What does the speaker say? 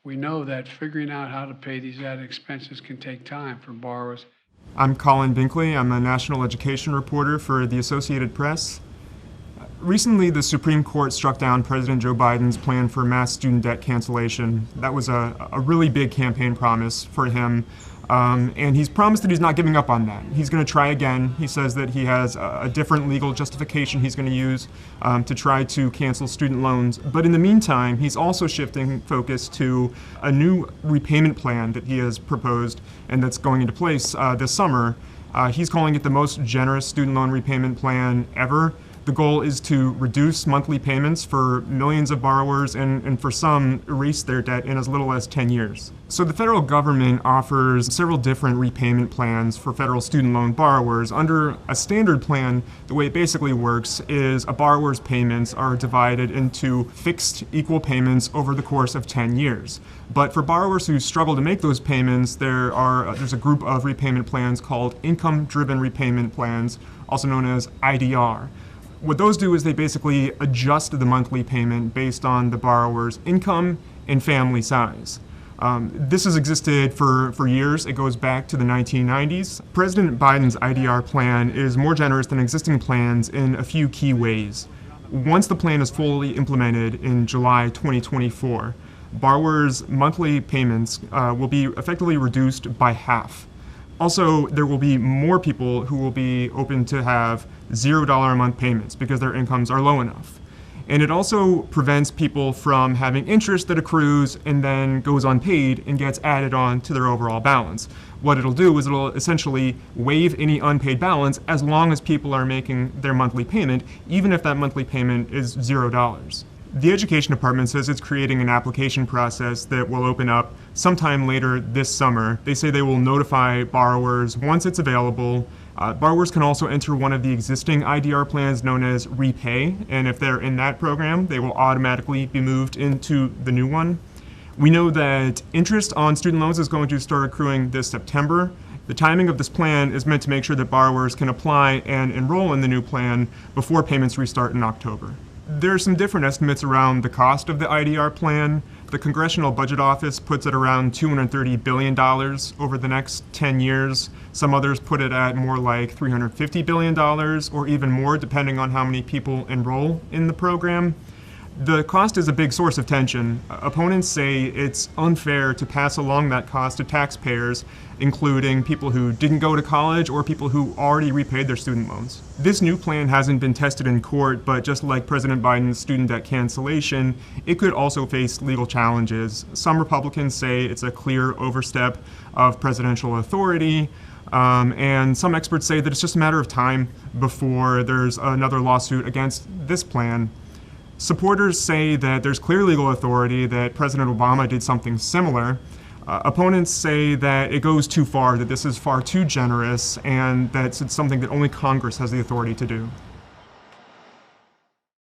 We know that figuring out how to pay these added expenses can take time for borrowers. I'm Colin Binkley. I'm a national education reporter for the Associated Press. Recently, the Supreme Court struck down President Joe Biden's plan for mass student debt cancellation. That was a really big campaign promise for him, and he's promised that he's not giving up on that. He's going to try again. He says that he has a different legal justification he's going to use to try to cancel student loans. But in the meantime, he's also shifting focus to a new repayment plan that he has proposed and that's going into place this summer. He's calling it the most generous student loan repayment plan ever. The goal is to reduce monthly payments for millions of borrowers and for some, erase their debt in as little as 10 years. So the federal government offers several different repayment plans for federal student loan borrowers. Under a standard plan, the way it basically works is a borrower's payments are divided into fixed equal payments over the course of 10 years. But for borrowers who struggle to make those payments, there's a group of repayment plans called income-driven repayment plans, also known as IDR. What those do is they basically adjust the monthly payment based on the borrower's income and family size. This has existed for years. It goes back to the 1990s. President Biden's IDR plan is more generous than existing plans in a few key ways. Once the plan is fully implemented in July 2024, borrowers' monthly payments will be effectively reduced by half. Also, there will be more people who will be open to have $0 a month payments because their incomes are low enough. And it also prevents people from having interest that accrues and then goes unpaid and gets added on to their overall balance. What it'll do is it'll essentially waive any unpaid balance as long as people are making their monthly payment, even if that monthly payment is $0. The Education Department says it's creating an application process that will open up sometime later this summer. They say they will notify borrowers once it's available. Borrowers can also enter one of the existing IDR plans known as Repay, and if they're in that program, they will automatically be moved into the new one. We know that interest on student loans is going to start accruing this September. The timing of this plan is meant to make sure that borrowers can apply and enroll in the new plan before payments restart in October. There are some different estimates around the cost of the IDR plan. The Congressional Budget Office puts it around $230 billion over the next 10 years. Some others put it at more like $350 billion or even more, depending on how many people enroll in the program. The cost is a big source of tension. Opponents say it's unfair to pass along that cost to taxpayers, including people who didn't go to college or people who already repaid their student loans. This new plan hasn't been tested in court, but just like President Biden's student debt cancellation, it could also face legal challenges. Some Republicans say it's a clear overstep of presidential authority, and some experts say that it's just a matter of time before there's another lawsuit against this plan. Supporters say that there's clear legal authority, that President Obama did something similar. Opponents say that it goes too far, that this is far too generous, and that it's something that only Congress has the authority to do.